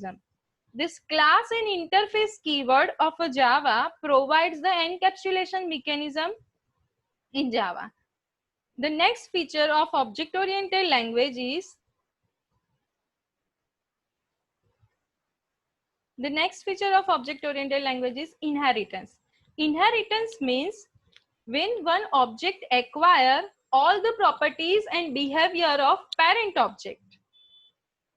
polymorphism. This class and interface keyword of a Java provides the encapsulation mechanism in Java. The next feature of object-oriented language is inheritance. Inheritance means when one object acquires all the properties and behavior of parent object.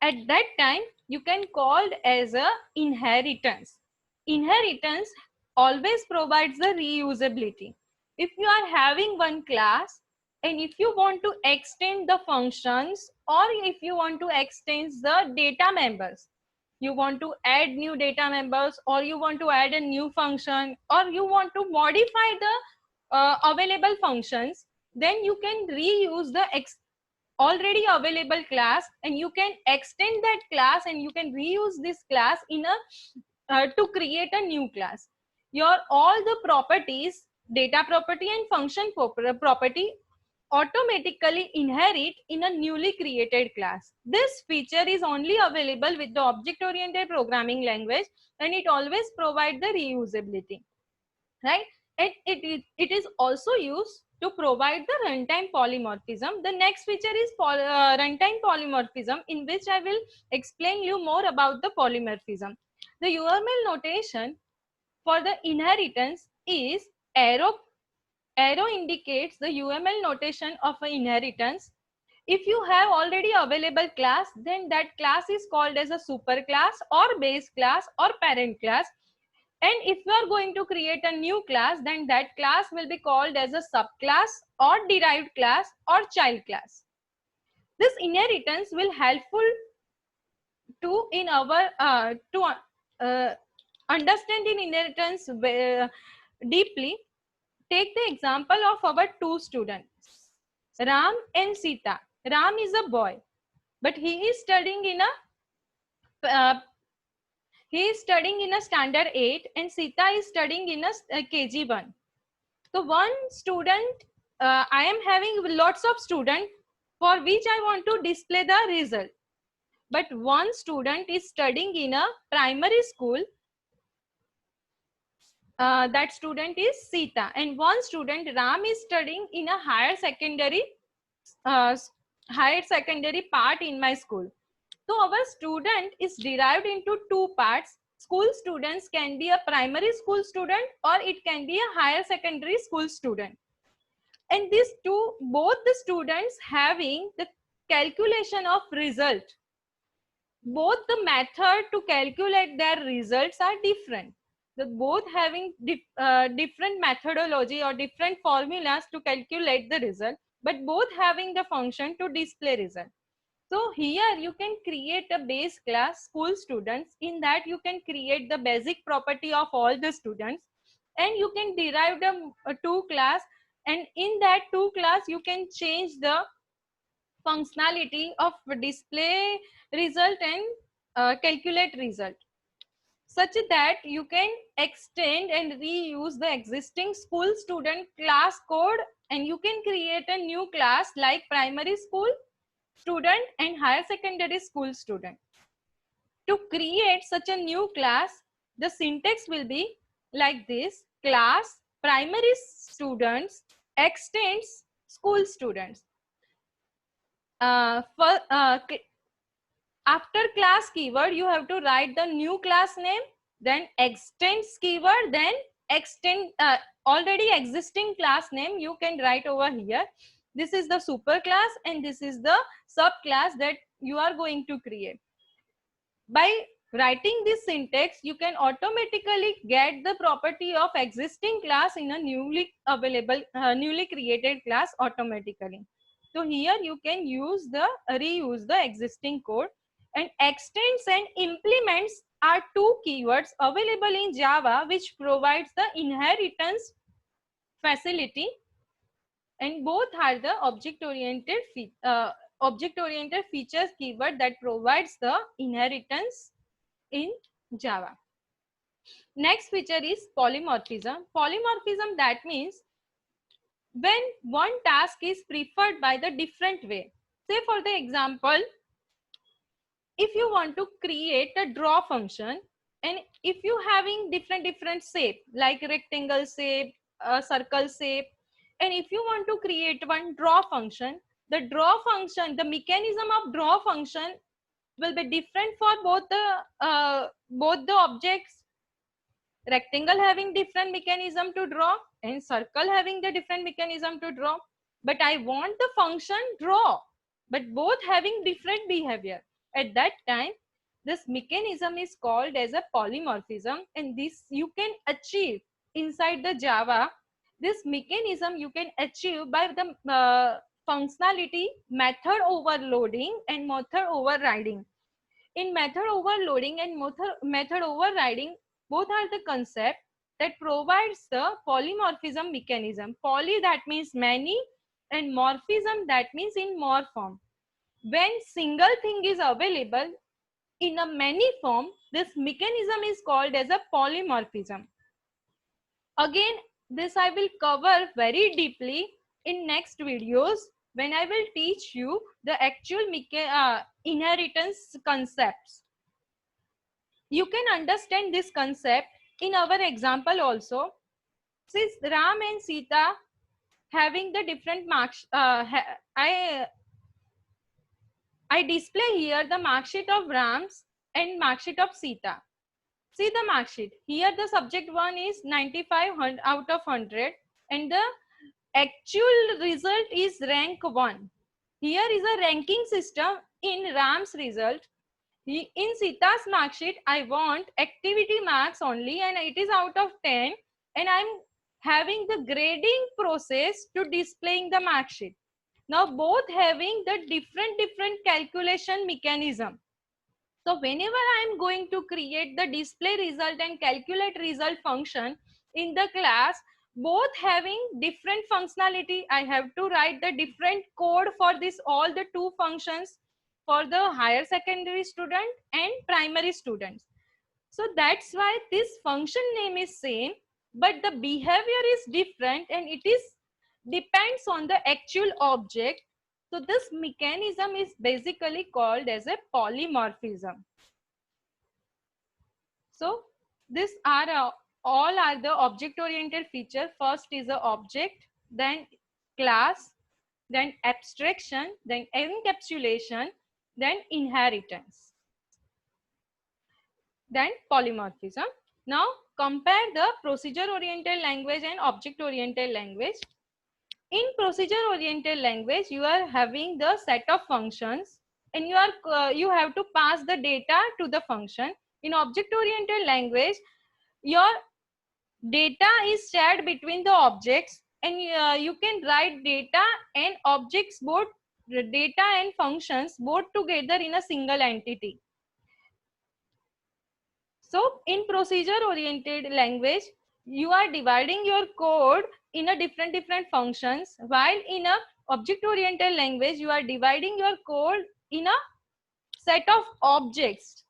At that time, you can call it as a inheritance. Inheritance always provides the reusability. If you are having one class and if you want to extend the functions or if you want to extend the data members, you want to add new data members or you want to add a new function or you want to modify the available functions, then you can reuse the already available class and you can extend that class and you can reuse this class in a to create a new class. Your all the properties, data property and function property automatically inherit in a newly created class. This feature is only available with the object oriented programming language and it always provides the reusability, right? And it is also used to provide the runtime polymorphism. The next feature is runtime polymorphism, in which I will explain you more about the polymorphism. The UML notation for the inheritance is arrow. Arrow indicates the UML notation of an inheritance. If you have already available class, then that class is called as a superclass or base class or parent class. And if you are going to create a new class, then that class will be called as a subclass or derived class or child class. This inheritance will helpful to in our understand in inheritance deeply. Take the example of our two students, Ram and Sita. Ram is a boy, but he is studying in a standard 8 and Sita is studying in a KG1. So one student, I am having lots of students for which I want to display the result. But one student is studying in a primary school. That student is Sita, and one student Ram is studying in a higher secondary part in my school. So our student is derived into two parts. School students can be a primary school student or it can be a higher secondary school student. And these two, both the students having the calculation of result. Both the method to calculate their results are different. The both having different methodology or different formulas to calculate the result, but both having the function to display result. So here you can create a base class school students. In that you can create the basic property of all the students and you can derive the two class, and in that two class you can change the functionality of display result and calculate result, such that you can extend and reuse the existing school student class code and you can create a new class like primary school student and higher secondary school student. To create such a new class, the syntax will be like this: class primary students extends school students. After class keyword, you have to write the new class name, then extends keyword, then extend already existing class name you can write over here. This is the super class and this is the subclass that you are going to create. By writing this syntax, you can automatically get the property of existing class in a newly available, newly created class automatically. So here you can use the reuse the existing code, and extends and implements are two keywords available in Java which provides the inheritance facility, and both are the object-oriented features keyword that provides the inheritance in Java. Next feature is polymorphism. Polymorphism, that means when one task is preferred by the different way. Say for the example, if you want to create a draw function, and if you having different shape like rectangle shape, circle shape, and if you want to create one draw function, the draw function, the mechanism of draw function will be different for both the objects. Rectangle having different mechanism to draw and circle having the different mechanism to draw, but I want the function draw, but both having different behavior. At that time, this mechanism is called as a polymorphism, and this you can achieve inside the Java. This mechanism you can achieve by the functionality method overloading and method overriding. In method overloading and method overriding, both are the concept that provides the polymorphism mechanism. Poly, that means many, and morphism, that means in more form. When single thing is available in a many form, this mechanism is called as a polymorphism. Again, this I will cover very deeply in next videos when I will teach you the actual inheritance concepts. You can understand this concept in our example also. Since Ram and Sita having the different marks, I display here the mark sheet of Ram's and mark sheet of Sita. See the mark sheet. Here the subject one is 95 out of 100 and the actual result is rank 1. Here is a ranking system in Ram's result. In Sita's mark sheet, I want activity marks only and it is out of 10, and I'm having the grading process to displaying the mark sheet. Now both having the different calculation mechanism. So whenever I'm going to create the display result and calculate result function in the class, both having different functionality, I have to write the different code for this all the two functions for the higher secondary student and primary students. So that's why this function name is same, but the behavior is different and it is depends on the actual object. So this mechanism is basically called as a polymorphism. So these are all are the object oriented feature. First is the object, then class, then abstraction, then encapsulation, then inheritance, then polymorphism. Now compare the procedure oriented language and object oriented language. In procedure oriented language, you are having the set of functions and you have to pass the data to the function. In object oriented language, your data is shared between the objects, and you can write data and objects, both data and functions, both together in a single entity. So in procedure oriented language, you are dividing your code in a different functions, while in a object oriented language, you are dividing your code in a set of objects.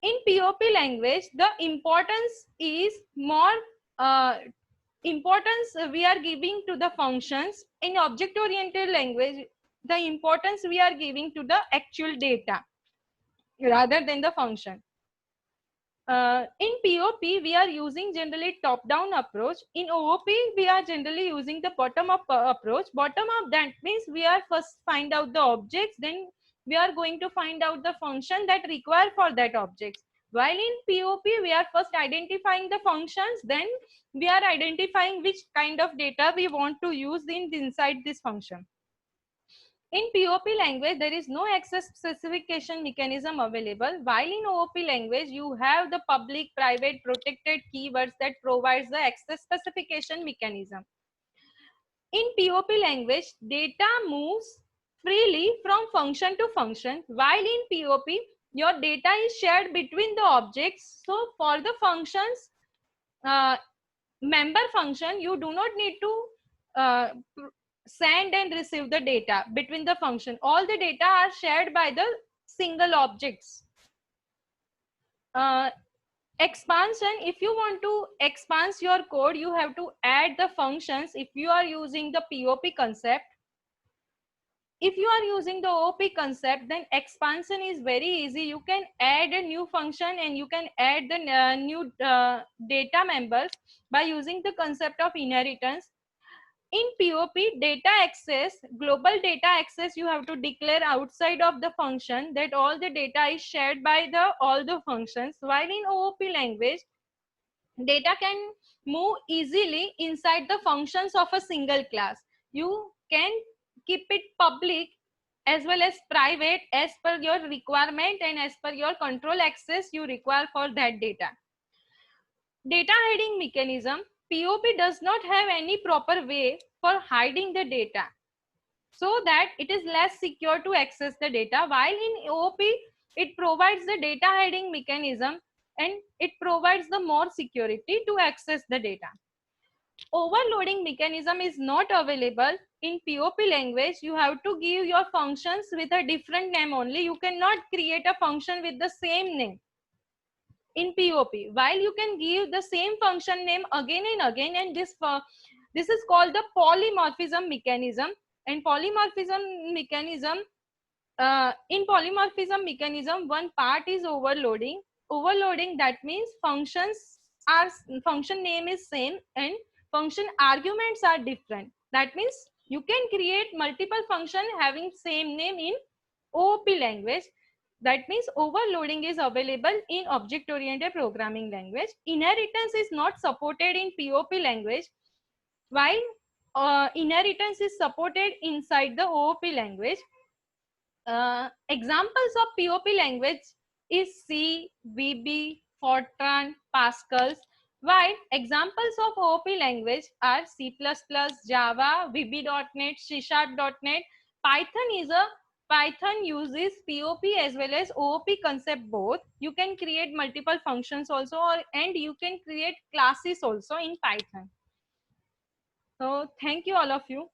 In POP language, the importance is more importance we are giving to the functions. In object oriented language, the importance we are giving to the actual data rather than the function. In POP, we are using generally top-down approach. In OOP, we are generally using the bottom-up approach. Bottom-up, that means we are first find out the objects, then we are going to find out the function that require for that objects. While in POP, we are first identifying the functions, then we are identifying which kind of data we want to use inside this function. In POP language, there is no access specification mechanism available, while in OOP language, you have the public, private, protected keywords that provides the access specification mechanism. In POP language, data moves freely from function to function, while in POP, your data is shared between the objects. So for the functions, member function, you do not need to send and receive the data between the function. All the data are shared by the single objects. Expansion, if you want to expand your code, you have to add the functions if you are using the POP concept. if you are using the OOP concept, then expansion is very easy. You can add a new function and you can add the new data members by using the concept of inheritance. In POP, data access, global data access, you have to declare outside of the function that all the data is shared by all the functions. While in OOP language, data can move easily inside the functions of a single class. You can keep it public as well as private as per your requirement and as per your control access you require for that data. Data hiding mechanism. POP does not have any proper way for hiding the data so that it is less secure to access the data, while in OOP it provides the data hiding mechanism and it provides the more security to access the data. Overloading mechanism is not available in POP language. You have to give your functions with a different name only. You cannot create a function with the same name in POP, while you can give the same function name again and again, and this is called the polymorphism mechanism. And polymorphism mechanism, in polymorphism mechanism, one part is overloading. Overloading, that means function name is same and function arguments are different. That means you can create multiple function having same name in OOP language. That means overloading is available in object oriented programming language. Inheritance is not supported in POP language, while inheritance is supported inside the OOP language. Examples of POP language is C, VB, Fortran, Pascal, while examples of OOP language are C++, Java, VB.NET, C#.NET. Python uses POP as well as OOP concept both. You can create multiple functions also, and you can create classes also in Python. So thank you all of you.